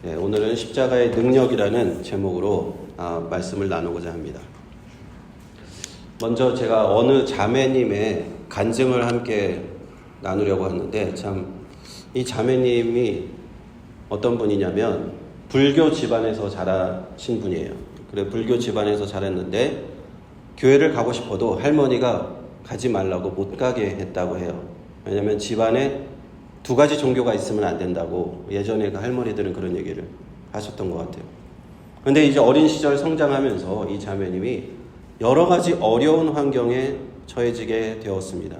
오늘은 십자가의 능력이라는 제목으로 말씀을 나누고자 합니다. 먼저 제가 어느 자매님의 간증을 함께 나누려고 하는데, 참 이 자매님이 어떤 분이냐면 불교 집안에서 자라신 분이에요. 그래, 불교 집안에서 자랐는데 교회를 가고 싶어도 할머니가 가지 말라고 못 가게 했다고 해요. 왜냐하면 집안에 두 가지 종교가 있으면 안 된다고 예전에 그 할머니들은 그런 얘기를 하셨던 것 같아요. 그런데 이제 어린 시절 성장하면서 이 자매님이 여러 가지 어려운 환경에 처해지게 되었습니다.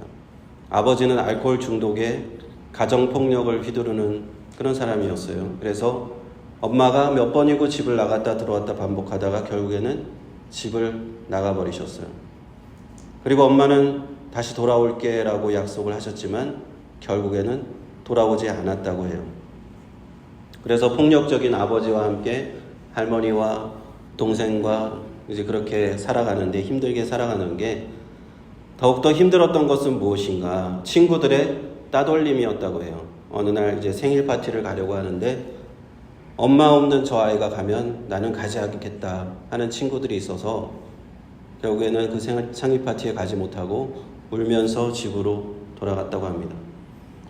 아버지는 알코올 중독에 가정폭력을 휘두르는 그런 사람이었어요. 그래서 엄마가 몇 번이고 집을 나갔다 들어왔다 반복하다가 결국에는 집을 나가버리셨어요. 그리고 엄마는 다시 돌아올게 라고 약속을 하셨지만 결국에는 돌아오지 않았다고 해요. 그래서 폭력적인 아버지와 함께 할머니와 동생과 이제 그렇게 살아가는데, 힘들게 살아가는 게 더욱더 힘들었던 것은 무엇인가? 친구들의 따돌림이었다고 해요. 어느 날 이제 생일 파티를 가려고 하는데 엄마 없는 저 아이가 가면 나는 가지 않겠다 하는 친구들이 있어서 결국에는 그 생일 파티에 가지 못하고 울면서 집으로 돌아갔다고 합니다.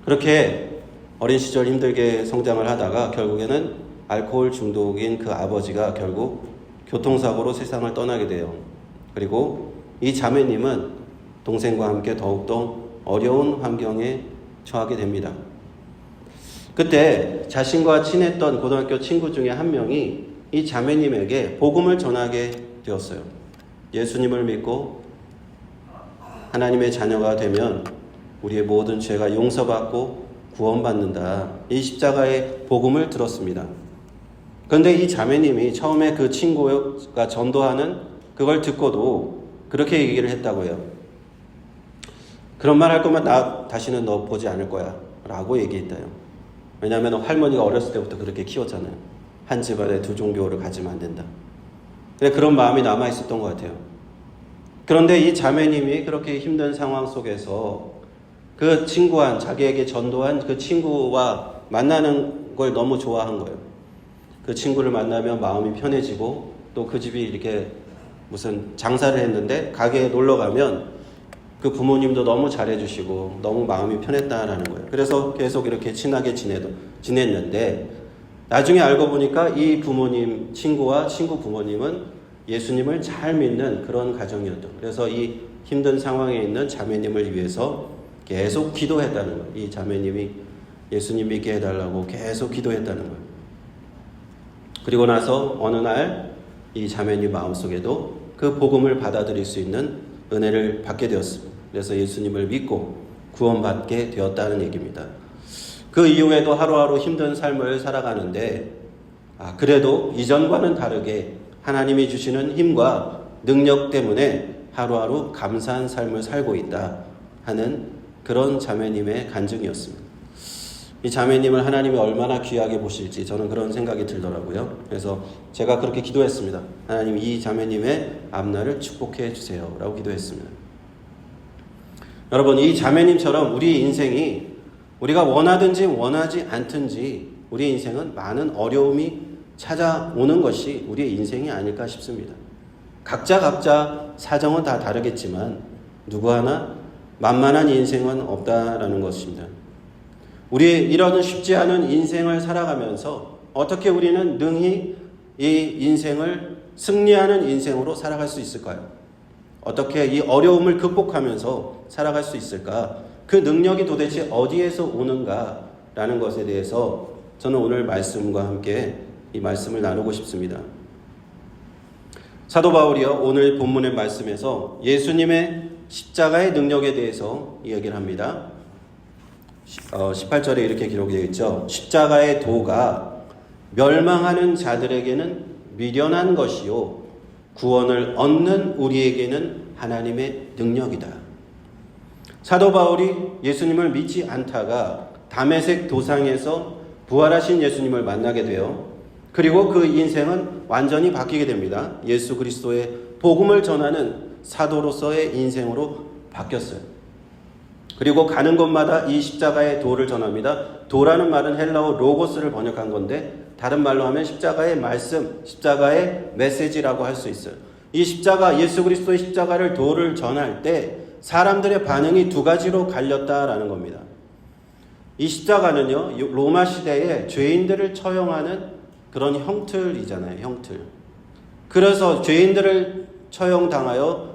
그렇게 어린 시절 힘들게 성장을 하다가 결국에는 알코올 중독인 그 아버지가 결국 교통사고로 세상을 떠나게 돼요. 그리고 이 자매님은 동생과 함께 더욱더 어려운 환경에 처하게 됩니다. 그때 자신과 친했던 고등학교 친구 중에 한 명이 이 자매님에게 복음을 전하게 되었어요. 예수님을 믿고 하나님의 자녀가 되면 우리의 모든 죄가 용서받고 구원받는다. 이 십자가의 복음을 들었습니다. 그런데 이 자매님이 처음에 그 친구가 전도하는 그걸 듣고도 그렇게 얘기를 했다고 해요. 그런 말 할 거면 나 다시는 너 보지 않을 거야 라고 얘기했다요. 왜냐하면 할머니가 어렸을 때부터 그렇게 키웠잖아요. 한 집안에 두 종교를 가지면 안 된다. 그런 마음이 남아있었던 것 같아요. 그런데 이 자매님이 그렇게 힘든 상황 속에서 그 자기에게 전도한 그 친구와 만나는 걸 너무 좋아한 거예요. 그 친구를 만나면 마음이 편해지고, 또 그 집이 이렇게 무슨 장사를 했는데 가게에 놀러 가면 그 부모님도 너무 잘해주시고 너무 마음이 편했다라는 거예요. 그래서 계속 이렇게 친하게 지냈는데 나중에 알고 보니까 이 부모님, 친구와 친구 부모님은 예수님을 잘 믿는 그런 가정이었죠. 그래서 이 힘든 상황에 있는 자매님을 위해서 계속 기도했다는 거예요. 이 자매님이 예수님 믿게 해달라고 계속 기도했다는 거예요. 그리고 나서 어느 날 이 자매님 마음속에도 그 복음을 받아들일 수 있는 은혜를 받게 되었습니다. 그래서 예수님을 믿고 구원받게 되었다는 얘기입니다. 그 이후에도 하루하루 힘든 삶을 살아가는데 그래도 이전과는 다르게 하나님이 주시는 힘과 능력 때문에 하루하루 감사한 삶을 살고 있다 하는 그런 자매님의 간증이었습니다. 이 자매님을 하나님이 얼마나 귀하게 보실지 저는 그런 생각이 들더라고요. 그래서 제가 그렇게 기도했습니다. 하나님, 이 자매님의 앞날을 축복해 주세요 라고 기도했습니다. 여러분, 이 자매님처럼 우리 인생이 우리가 원하든지 원하지 않든지 우리 인생은 많은 어려움이 찾아오는 것이 우리의 인생이 아닐까 싶습니다. 각자 사정은 다 다르겠지만 누구 하나 만만한 인생은 없다라는 것입니다. 우리 이런 쉽지 않은 인생을 살아가면서 어떻게 우리는 능히 이 인생을 승리하는 인생으로 살아갈 수 있을까요? 어떻게 이 어려움을 극복하면서 살아갈 수 있을까? 그 능력이 도대체 어디에서 오는가라는 것에 대해서 저는 오늘 말씀과 함께 이 말씀을 나누고 싶습니다. 사도 바울이요, 오늘 본문의 말씀에서 예수님의 십자가의 능력에 대해서 이야기를 합니다. 18절에 이렇게 기록되어 있죠. 십자가의 도가 멸망하는 자들에게는 미련한 것이요 구원을 얻는 우리에게는 하나님의 능력이다. 사도 바울이 예수님을 믿지 않다가 다메섹 도상에서 부활하신 예수님을 만나게 돼요. 그리고 그 인생은 완전히 바뀌게 됩니다. 예수 그리스도의 복음을 전하는 사도로서의 인생으로 바뀌었어요. 그리고 가는 곳마다 이 십자가의 도를 전합니다. 도라는 말은 헬라어 로고스를 번역한 건데 다른 말로 하면 십자가의 말씀, 십자가의 메시지라고 할 수 있어요. 이 십자가, 예수 그리스도의 십자가를 도를 전할 때 사람들의 반응이 두 가지로 갈렸다라는 겁니다. 이 십자가는요, 로마 시대에 죄인들을 처형하는 그런 형틀이잖아요, 형틀. 그래서 죄인들을 처형당하여,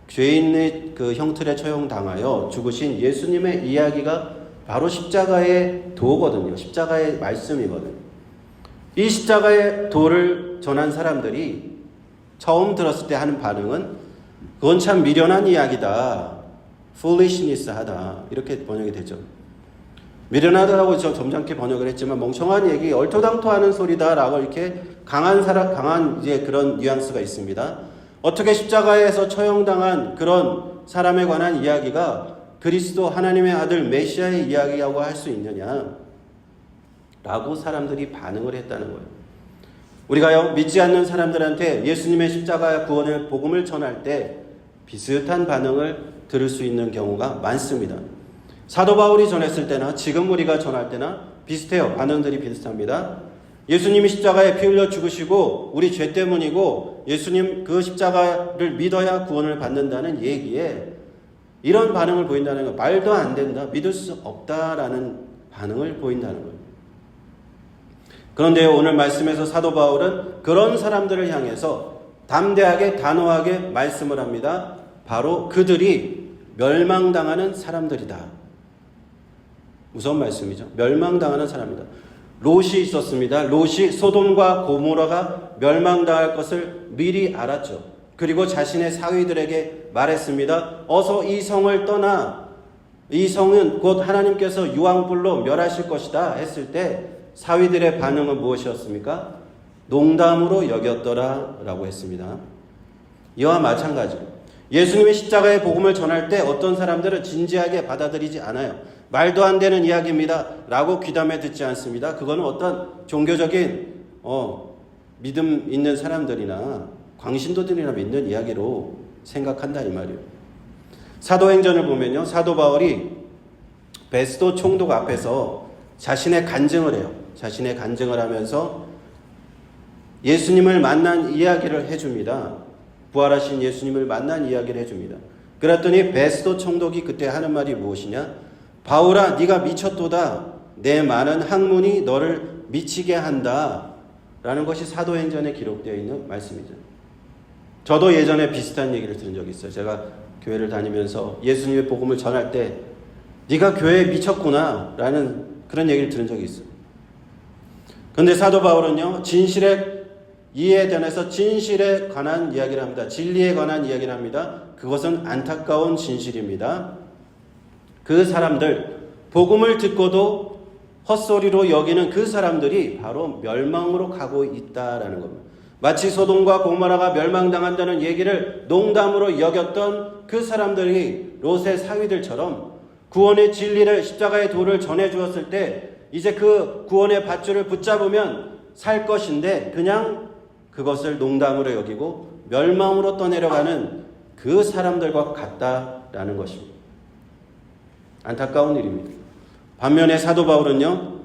죄인의 그 형틀에 처형당하여 죽으신 예수님의 이야기가 바로 십자가의 도거든요. 십자가의 말씀이거든요. 이 십자가의 도를 전한 사람들이 처음 들었을 때 하는 반응은 그건 참 미련한 이야기다. foolishness 하다. 이렇게 번역이 되죠. 미련하다라고 저 점잖게 번역을 했지만 멍청한 얘기, 얼토당토하는 소리다라고 이렇게 강한 이제 그런 뉘앙스가 있습니다. 어떻게 십자가에서 처형당한 그런 사람에 관한 이야기가 그리스도 하나님의 아들 메시아의 이야기라고 할 수 있느냐? 라고 사람들이 반응을 했다는 거예요. 우리가요, 믿지 않는 사람들한테 예수님의 십자가 구원의 복음을 전할 때 비슷한 반응을 들을 수 있는 경우가 많습니다. 사도 바울이 전했을 때나 지금 우리가 전할 때나 비슷해요. 반응들이 비슷합니다. 예수님이 십자가에 피 흘려 죽으시고 우리 죄 때문이고 예수님 그 십자가를 믿어야 구원을 받는다는 얘기에 이런 반응을 보인다는 거, 말도 안 된다, 믿을 수 없다라는 반응을 보인다는 거예요. 그런데 오늘 말씀에서 사도 바울은 그런 사람들을 향해서 담대하게 단호하게 말씀을 합니다. 바로 그들이 멸망당하는 사람들이다. 무서운 말씀이죠. 멸망당하는 사람이다. 롯이 있었습니다. 롯이 소돔과 고모라가 멸망당할 것을 미리 알았죠. 그리고 자신의 사위들에게 말했습니다. 어서 이 성을 떠나. 이 성은 곧 하나님께서 유황불로 멸하실 것이다 했을 때 사위들의 반응은 무엇이었습니까? 농담으로 여겼더라 라고 했습니다. 이와 마찬가지로 예수님의 십자가의 복음을 전할 때 어떤 사람들은 진지하게 받아들이지 않아요. 말도 안 되는 이야기입니다 라고 귀담아 듣지 않습니다. 그거는 어떤 종교적인 믿음 있는 사람들이나 광신도들이나 믿는 이야기로 생각한다 이 말이에요. 사도행전을 보면요, 사도 바울이 베스도 총독 앞에서 자신의 간증을 해요. 자신의 간증을 하면서 예수님을 만난 이야기를 해줍니다. 부활하신 예수님을 만난 이야기를 해줍니다. 그랬더니 베스도 총독이 그때 하는 말이 무엇이냐? 바울아, 네가 미쳤도다. 내 많은 학문이 너를 미치게 한다. 라는 것이 사도행전에 기록되어 있는 말씀이죠. 저도 예전에 비슷한 얘기를 들은 적이 있어요. 제가 교회를 다니면서 예수님의 복음을 전할 때 네가 교회에 미쳤구나 라는 그런 얘기를 들은 적이 있어요. 그런데 사도 바울은요, 진실의 이에 대해서 진실에 관한 이야기를 합니다. 진리에 관한 이야기를 합니다. 그것은 안타까운 진실입니다. 그 사람들, 복음을 듣고도 헛소리로 여기는 그 사람들이 바로 멸망으로 가고 있다라는 겁니다. 마치 소돔과 고모라가 멸망당한다는 얘기를 농담으로 여겼던 그 사람들이 롯의 사위들처럼 구원의 진리를, 십자가의 도를 전해주었을 때 이제 그 구원의 밧줄을 붙잡으면 살 것인데 그냥 그것을 농담으로 여기고 멸망으로 떠내려가는 그 사람들과 같다라는 것입니다. 안타까운 일입니다. 반면에 사도 바울은요,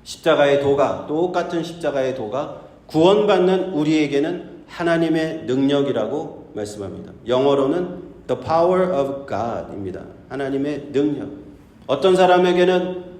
십자가의 도가, 똑같은 십자가의 도가 구원받는 우리에게는 하나님의 능력이라고 말씀합니다. 영어로는 the power of God입니다. 하나님의 능력. 어떤 사람에게는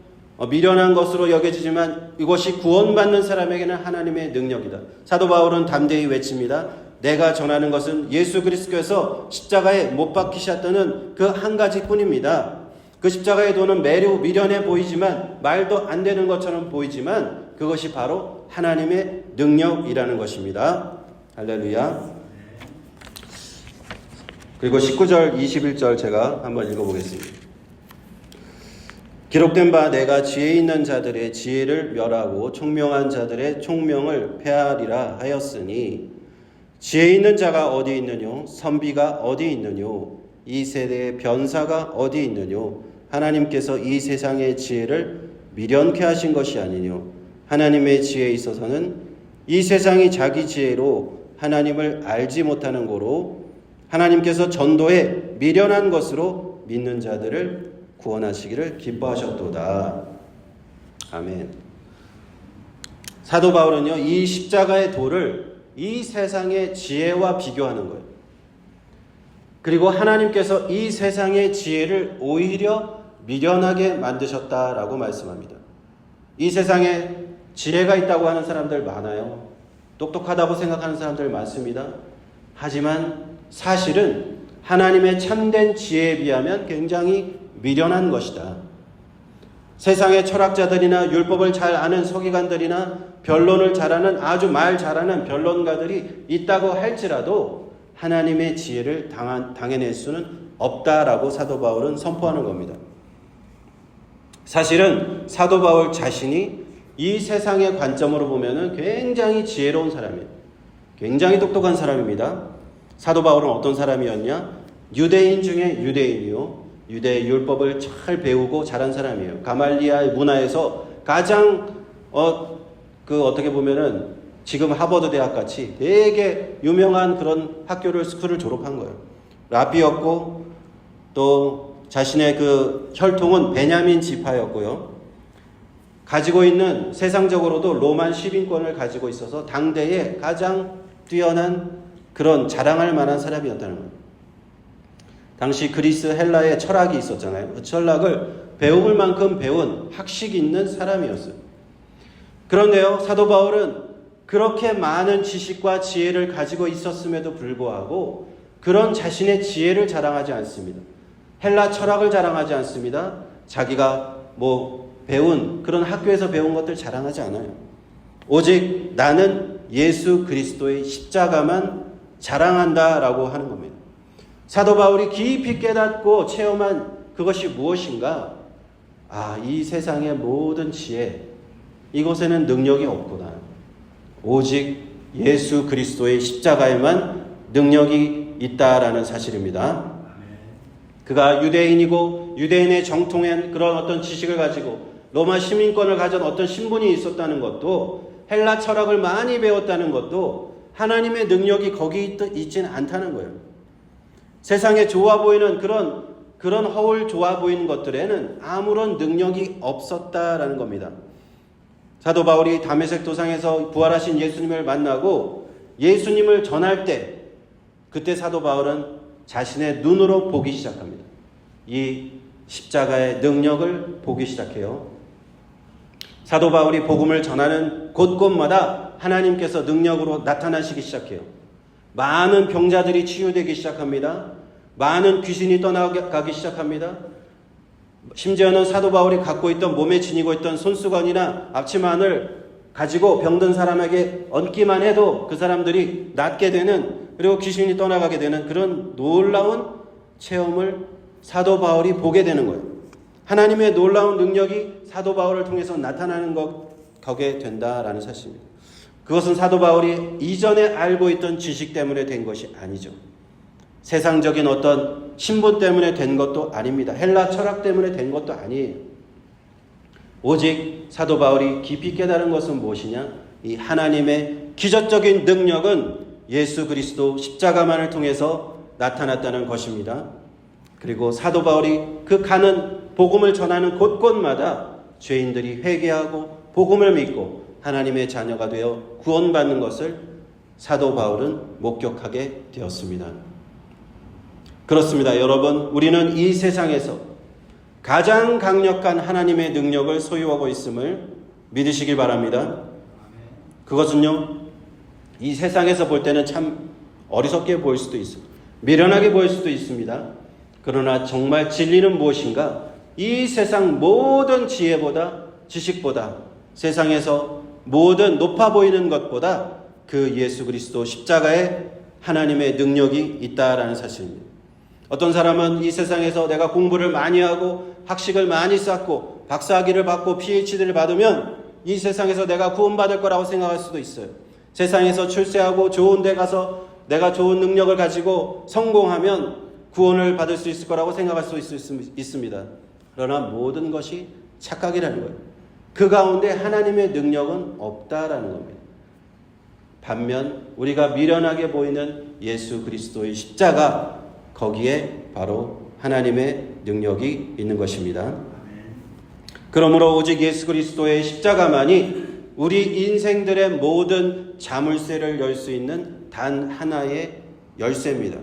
미련한 것으로 여겨지지만 이것이 구원받는 사람에게는 하나님의 능력이다. 사도 바울은 담대히 외칩니다. 내가 전하는 것은 예수 그리스도께서 십자가에 못 박히셨다는 그 한 가지뿐입니다. 그 십자가의 도는 매우 미련해 보이지만, 말도 안 되는 것처럼 보이지만 그것이 바로 하나님의 능력이라는 것입니다. 할렐루야. 그리고 19절 21절 제가 한번 읽어보겠습니다. 기록된 바 내가 지혜 있는 자들의 지혜를 멸하고 총명한 자들의 총명을 폐하리라 하였으니 지혜 있는 자가 어디 있느뇨? 선비가 어디 있느뇨? 이 세대의 변사가 어디 있느뇨? 하나님께서 이 세상의 지혜를 미련케 하신 것이 아니뇨? 하나님의 지혜에 있어서는 이 세상이 자기 지혜로 하나님을 알지 못하는 고로 하나님께서 전도에 미련한 것으로 믿는 자들을 구원하시기를 기뻐하셨도다. 아멘. 사도 바울은요, 이 십자가의 도를 이 세상의 지혜와 비교하는 거예요. 그리고 하나님께서 이 세상의 지혜를 오히려 미련하게 만드셨다라고 말씀합니다. 이 세상에 지혜가 있다고 하는 사람들 많아요. 똑똑하다고 생각하는 사람들 많습니다. 하지만 사실은 하나님의 참된 지혜에 비하면 굉장히 미련한 것이다. 세상의 철학자들이나 율법을 잘 아는 서기관들이나 변론을 잘하는 아주 말 잘하는 변론가들이 있다고 할지라도 하나님의 지혜를 당해낼 수는 없다라고 사도 바울은 선포하는 겁니다. 사실은 사도 바울 자신이 이 세상의 관점으로 보면은 굉장히 지혜로운 사람이에요. 굉장히 똑똑한 사람입니다. 사도 바울은 어떤 사람이었냐? 유대인 중에 유대인이요. 유대의 율법을 잘 배우고 자란 사람이에요. 가말리아의 문화에서 가장 어떻게 보면은 지금 하버드 대학 같이 되게 유명한 그런 스쿨을 졸업한 거예요. 랍비였고 또 자신의 그 혈통은 베냐민 지파였고요. 가지고 있는 세상적으로도 로만 시민권을 가지고 있어서 당대에 가장 뛰어난 그런 자랑할 만한 사람이었다는 거예요. 당시 그리스 헬라의 철학이 있었잖아요. 그 철학을 배울 만큼 배운 학식 있는 사람이었어요. 그런데요, 사도 바울은 그렇게 많은 지식과 지혜를 가지고 있었음에도 불구하고 그런 자신의 지혜를 자랑하지 않습니다. 헬라 철학을 자랑하지 않습니다. 자기가 배운 그런 학교에서 배운 것들 자랑하지 않아요. 오직 나는 예수 그리스도의 십자가만 자랑한다라고 하는 겁니다. 사도 바울이 깊이 깨닫고 체험한 그것이 무엇인가? 이 세상의 모든 지혜, 이곳에는 능력이 없구나. 오직 예수 그리스도의 십자가에만 능력이 있다라는 사실입니다. 그가 유대인이고 유대인의 정통의 그런 어떤 지식을 가지고 로마 시민권을 가진 어떤 신분이 있었다는 것도, 헬라 철학을 많이 배웠다는 것도 하나님의 능력이 거기 있지는 않다는 거예요. 세상에 좋아 보이는 그런 허울 좋아 보이는 것들에는 아무런 능력이 없었다라는 겁니다. 사도 바울이 다메섹 도상에서 부활하신 예수님을 만나고 예수님을 전할 때, 그때 사도 바울은 자신의 눈으로 보기 시작합니다. 이 십자가의 능력을 보기 시작해요. 사도 바울이 복음을 전하는 곳곳마다 하나님께서 능력으로 나타나시기 시작해요. 많은 병자들이 치유되기 시작합니다. 많은 귀신이 떠나가기 시작합니다. 심지어는 사도 바울이 갖고 있던, 몸에 지니고 있던 손수건이나 앞치마를 가지고 병든 사람에게 얹기만 해도 그 사람들이 낫게 되는, 그리고 귀신이 떠나가게 되는 그런 놀라운 체험을 사도 바울이 보게 되는 거예요. 하나님의 놀라운 능력이 사도 바울을 통해서 나타나는 거게 된다라는 사실입니다. 그것은 사도 바울이 이전에 알고 있던 지식 때문에 된 것이 아니죠. 세상적인 어떤 신분 때문에 된 것도 아닙니다. 헬라 철학 때문에 된 것도 아니에요. 오직 사도 바울이 깊이 깨달은 것은 무엇이냐? 이 하나님의 기적적인 능력은 예수 그리스도 십자가만을 통해서 나타났다는 것입니다. 그리고 사도 바울이 그 가는 복음을 전하는 곳곳마다 죄인들이 회개하고 복음을 믿고 하나님의 자녀가 되어 구원받는 것을 사도 바울은 목격하게 되었습니다. 그렇습니다. 여러분, 우리는 이 세상에서 가장 강력한 하나님의 능력을 소유하고 있음을 믿으시길 바랍니다. 그것은요, 이 세상에서 볼 때는 참 어리석게 보일 수도 있습니다. 미련하게 보일 수도 있습니다. 그러나 정말 진리는 무엇인가? 이 세상 모든 지혜보다, 지식보다, 세상에서 모든 높아 보이는 것보다 그 예수 그리스도 십자가에 하나님의 능력이 있다라는 사실입니다. 어떤 사람은 이 세상에서 내가 공부를 많이 하고 학식을 많이 쌓고 박사학위를 받고 PhD를 받으면 이 세상에서 내가 구원받을 거라고 생각할 수도 있어요. 세상에서 출세하고 좋은 데 가서 내가 좋은 능력을 가지고 성공하면 구원을 받을 수 있을 거라고 생각할 수 있습니다. 그러나 모든 것이 착각이라는 거예요. 그 가운데 하나님의 능력은 없다라는 겁니다. 반면 우리가 미련하게 보이는 예수 그리스도의 십자가, 거기에 바로 하나님의 능력이 있는 것입니다. 그러므로 오직 예수 그리스도의 십자가만이 우리 인생들의 모든 자물쇠를 열 수 있는 단 하나의 열쇠입니다.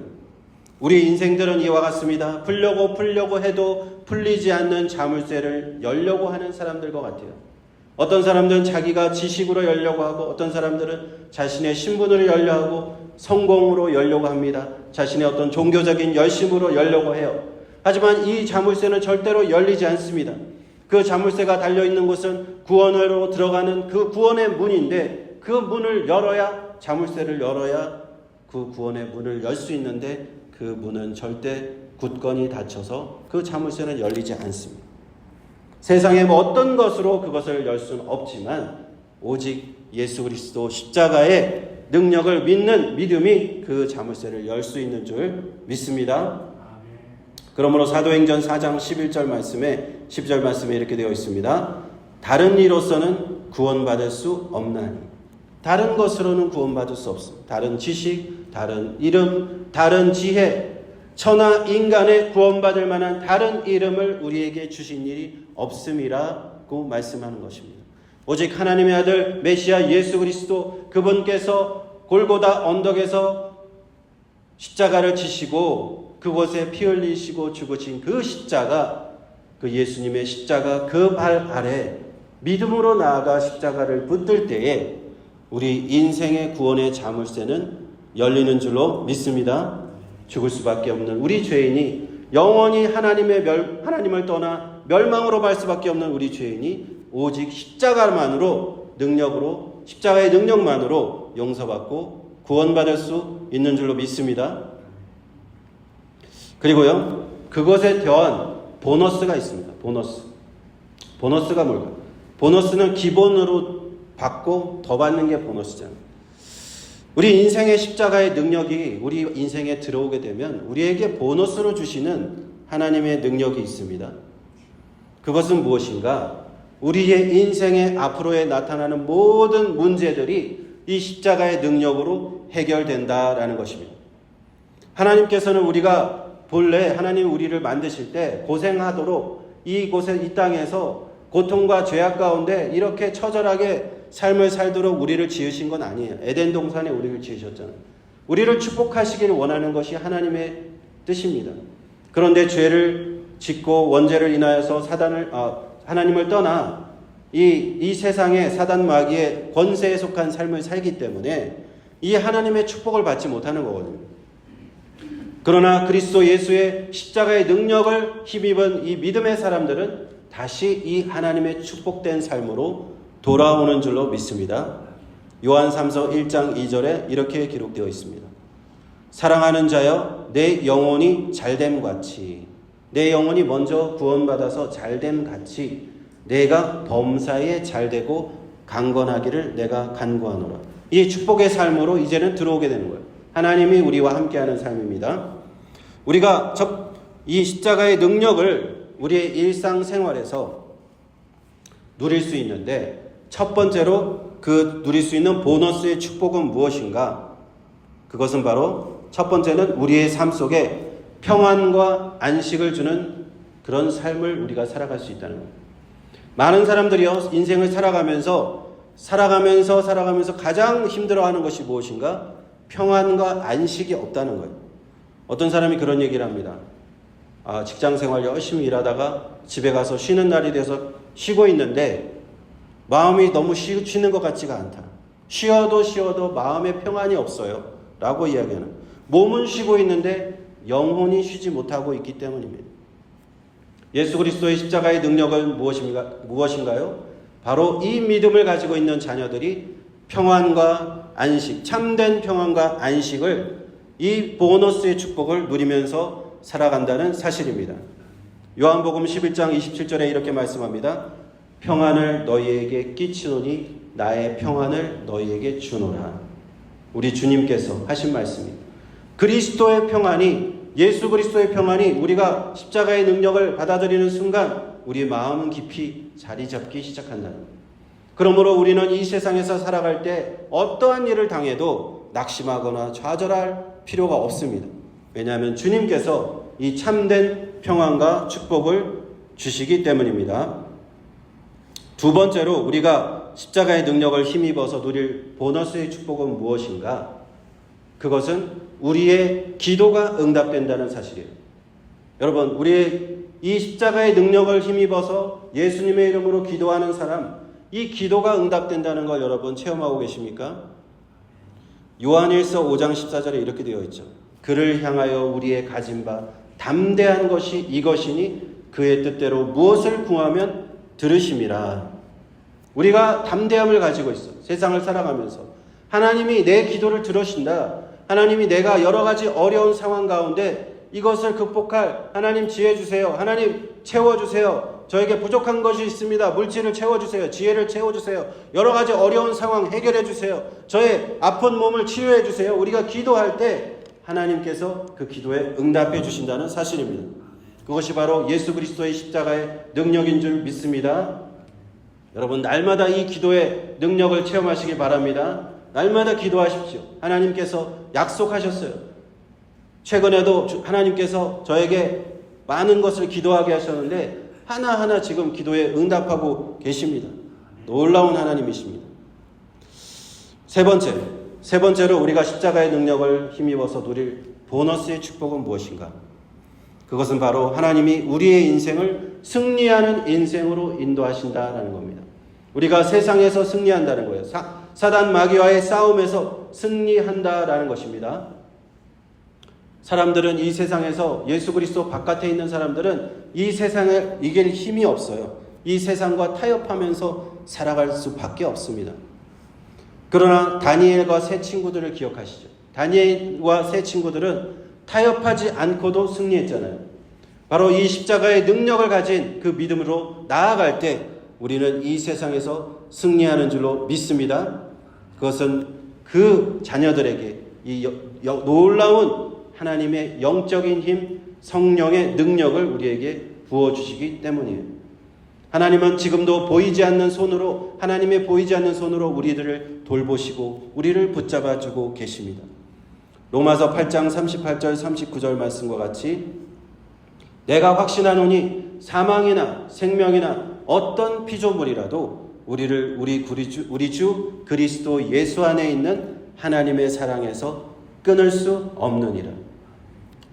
우리 인생들은 이와 같습니다. 풀려고 해도 풀리지 않는 자물쇠를 열려고 하는 사람들과 같아요. 어떤 사람들은 자기가 지식으로 열려고 하고, 어떤 사람들은 자신의 신분으로 열려 하고, 성공으로 열려고 합니다. 자신의 어떤 종교적인 열심으로 열려고 해요. 하지만 이 자물쇠는 절대로 열리지 않습니다. 그 자물쇠가 달려있는 곳은 구원으로 들어가는 그 구원의 문인데, 그 문을 열어야, 자물쇠를 열어야 그 구원의 문을 열 수 있는데, 그 문은 절대 굳건히 닫혀서 그 자물쇠는 열리지 않습니다. 세상의 어떤 것으로 그것을 열 수는 없지만 오직 예수 그리스도 십자가의 능력을 믿는 믿음이 그 자물쇠를 열 수 있는 줄 믿습니다. 그러므로 사도행전 4장 11절 말씀에 10절 말씀에 이렇게 되어 있습니다. 다른 이로서는 구원받을 수 없나니. 다른 것으로는 구원받을 수 없습니다. 다른 지식, 다른 이름, 다른 지혜, 천하 인간의 구원받을 만한 다른 이름을 우리에게 주신 일이 없음이라고 말씀하는 것입니다. 오직 하나님의 아들 메시아 예수 그리스도, 그분께서 골고다 언덕에서 십자가를 지시고 그곳에 피 흘리시고 죽으신 그 십자가, 그 예수님의 십자가 그 발 아래 믿음으로 나아가 십자가를 붙들 때에 우리 인생의 구원의 자물쇠는 열리는 줄로 믿습니다. 죽을 수밖에 없는 우리 죄인이, 영원히 하나님을 떠나 멸망으로 갈 수밖에 없는 우리 죄인이 오직 십자가만으로, 능력으로, 십자가의 능력만으로 용서받고 구원받을 수 있는 줄로 믿습니다. 그리고요, 그것에 더한 보너스가 있습니다. 보너스가 뭘까요? 보너스는 기본으로 받고 더 받는 게 보너스잖아요. 우리 인생의 십자가의 능력이 우리 인생에 들어오게 되면 우리에게 보너스로 주시는 하나님의 능력이 있습니다. 그것은 무엇인가? 우리의 인생의 앞으로에 나타나는 모든 문제들이 이 십자가의 능력으로 해결된다라는 것입니다. 하나님께서는 우리가 본래 하나님 우리를 만드실 때 고생하도록 이 땅에서 고통과 죄악 가운데 이렇게 처절하게 삶을 살도록 우리를 지으신 건 아니에요. 에덴 동산에 우리를 지으셨잖아요. 우리를 축복하시기를 원하는 것이 하나님의 뜻입니다. 그런데 죄를 짓고 원죄를 인하여서 하나님을 떠나 이 세상의 사단 마귀의 권세에 속한 삶을 살기 때문에 이 하나님의 축복을 받지 못하는 거거든요. 그러나 그리스도 예수의 십자가의 능력을 힘입은 이 믿음의 사람들은 다시 이 하나님의 축복된 삶으로 돌아오는 줄로 믿습니다. 요한3서 1장 2절에 이렇게 기록되어 있습니다. 사랑하는 자여, 내 영혼이 잘됨 같이, 내 영혼이 먼저 구원받아서 잘됨 같이 내가 범사에 잘되고 강건하기를 내가 간구하노라. 이 축복의 삶으로 이제는 들어오게 되는 거예요. 하나님이 우리와 함께하는 삶입니다. 우리가 이 십자가의 능력을 우리의 일상생활에서 누릴 수 있는데, 첫 번째로 그 누릴 수 있는 보너스의 축복은 무엇인가? 그것은 바로 첫 번째는 우리의 삶 속에 평안과 안식을 주는 그런 삶을 우리가 살아갈 수 있다는 겁니다. 많은 사람들이요, 인생을 살아가면서 가장 힘들어하는 것이 무엇인가? 평안과 안식이 없다는 거예요. 어떤 사람이 그런 얘기를 합니다. 직장 생활 열심히 일하다가 집에 가서 쉬는 날이 돼서 쉬고 있는데 마음이 너무 쉬는 것 같지가 않다. 쉬어도 마음에 평안이 없어요. 라고 이야기하는. 몸은 쉬고 있는데 영혼이 쉬지 못하고 있기 때문입니다. 예수 그리스도의 십자가의 능력은 무엇인가요? 바로 이 믿음을 가지고 있는 자녀들이 평안과 안식, 참된 평안과 안식을, 이 보너스의 축복을 누리면서 살아간다는 사실입니다. 요한복음 11장 27절에 이렇게 말씀합니다. 평안을 너희에게 끼치노니 나의 평안을 너희에게 주노라. 우리 주님께서 하신 말씀입니다. 그리스도의 평안이, 예수 그리스도의 평안이 우리가 십자가의 능력을 받아들이는 순간 우리의 마음은 깊이 자리 잡기 시작한다는 거예요. 그러므로 우리는 이 세상에서 살아갈 때 어떠한 일을 당해도 낙심하거나 좌절할 필요가 없습니다. 왜냐하면 주님께서 이 참된 평안과 축복을 주시기 때문입니다. 두 번째로 우리가 십자가의 능력을 힘입어서 누릴 보너스의 축복은 무엇인가? 그것은 우리의 기도가 응답된다는 사실이에요. 여러분, 우리의 이 십자가의 능력을 힘입어서 예수님의 이름으로 기도하는 사람, 이 기도가 응답된다는 걸 여러분 체험하고 계십니까? 요한일서 5장 14절에 이렇게 되어 있죠. 그를 향하여 우리의 가진 바 담대한 것이 이것이니 그의 뜻대로 무엇을 구하면 들으심이라. 우리가 담대함을 가지고 있어. 세상을 살아가면서 하나님이 내 기도를 들으신다. 하나님이 내가 여러 가지 어려운 상황 가운데 이것을 극복할 하나님 지혜 주세요. 하나님 채워주세요. 저에게 부족한 것이 있습니다. 물질을 채워주세요. 지혜를 채워주세요. 여러 가지 어려운 상황 해결해 주세요. 저의 아픈 몸을 치유해 주세요. 우리가 기도할 때 하나님께서 그 기도에 응답해 주신다는 사실입니다. 그것이 바로 예수 그리스도의 십자가의 능력인 줄 믿습니다. 여러분, 날마다 이 기도의 능력을 체험하시기 바랍니다. 날마다 기도하십시오. 하나님께서 약속하셨어요. 최근에도 하나님께서 저에게 많은 것을 기도하게 하셨는데 하나하나 지금 기도에 응답하고 계십니다. 놀라운 하나님이십니다. 세 번째로 우리가 십자가의 능력을 힘입어서 누릴 보너스의 축복은 무엇인가? 그것은 바로 하나님이 우리의 인생을 승리하는 인생으로 인도하신다라는 겁니다. 우리가 세상에서 승리한다는 거예요. 사단 마귀와의 싸움에서 승리한다라는 것입니다. 사람들은 이 세상에서 예수 그리스도 바깥에 있는 사람들은 이 세상을 이길 힘이 없어요. 이 세상과 타협하면서 살아갈 수밖에 없습니다. 그러나 다니엘과 세 친구들을 기억하시죠. 다니엘과 세 친구들은 타협하지 않고도 승리했잖아요. 바로 이 십자가의 능력을 가진 그 믿음으로 나아갈 때 우리는 이 세상에서 승리하는 줄로 믿습니다. 그것은 그 자녀들에게 이 놀라운 하나님의 영적인 힘, 성령의 능력을 우리에게 부어주시기 때문이에요. 하나님은 지금도 보이지 않는 손으로, 하나님의 보이지 않는 손으로 우리들을 돌보시고 우리를 붙잡아주고 계십니다. 로마서 8장 38절 39절 말씀과 같이 내가 확신하노니 사망이나 생명이나 어떤 피조물이라도 우리를 우리 주 그리스도 예수 안에 있는 하나님의 사랑에서 끊을 수 없느니라.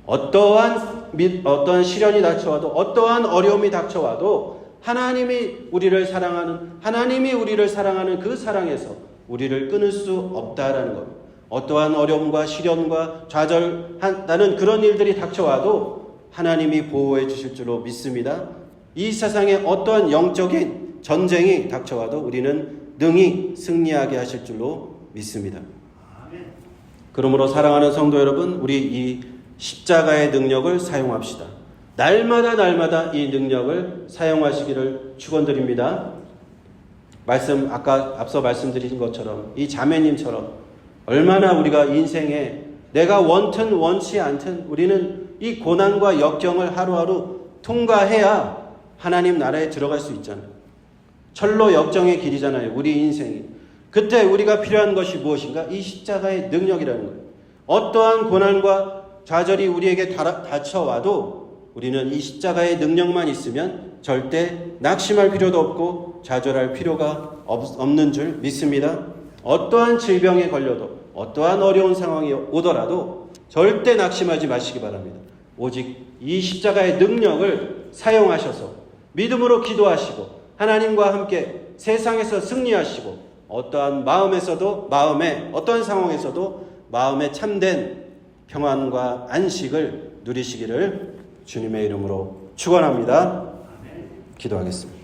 어떠한 시련이 닥쳐와도 어떠한 어려움이 닥쳐와도 하나님이 우리를 사랑하는 그 사랑에서 우리를 끊을 수 없다라는 겁니다. 어떠한 어려움과 시련과 좌절한다는 그런 일들이 닥쳐와도 하나님이 보호해 주실 줄로 믿습니다. 이 세상에 어떠한 영적인 전쟁이 닥쳐와도 우리는 능히 승리하게 하실 줄로 믿습니다. 그러므로 사랑하는 성도 여러분, 우리 이 십자가의 능력을 사용합시다. 날마다 이 능력을 사용하시기를 축원드립니다. 앞서 말씀드린 것처럼 이 자매님처럼 얼마나 우리가 인생에 내가 원튼 원치 않든 우리는 이 고난과 역경을 하루하루 통과해야 하나님 나라에 들어갈 수 있잖아요. 철로 역정의 길이잖아요. 우리 인생이. 그때 우리가 필요한 것이 무엇인가? 이 십자가의 능력이라는 거예요. 어떠한 고난과 좌절이 우리에게 닥쳐와도 우리는 이 십자가의 능력만 있으면 절대 낙심할 필요도 없고 좌절할 필요가 없는 줄 믿습니다. 어떠한 질병에 걸려도 어떠한 어려운 상황이 오더라도 절대 낙심하지 마시기 바랍니다. 오직 이 십자가의 능력을 사용하셔서 믿음으로 기도하시고 하나님과 함께 세상에서 승리하시고 어떠한 어떠한 상황에서도 마음에 참된 평안과 안식을 누리시기를 주님의 이름으로 축원합니다. 기도하겠습니다.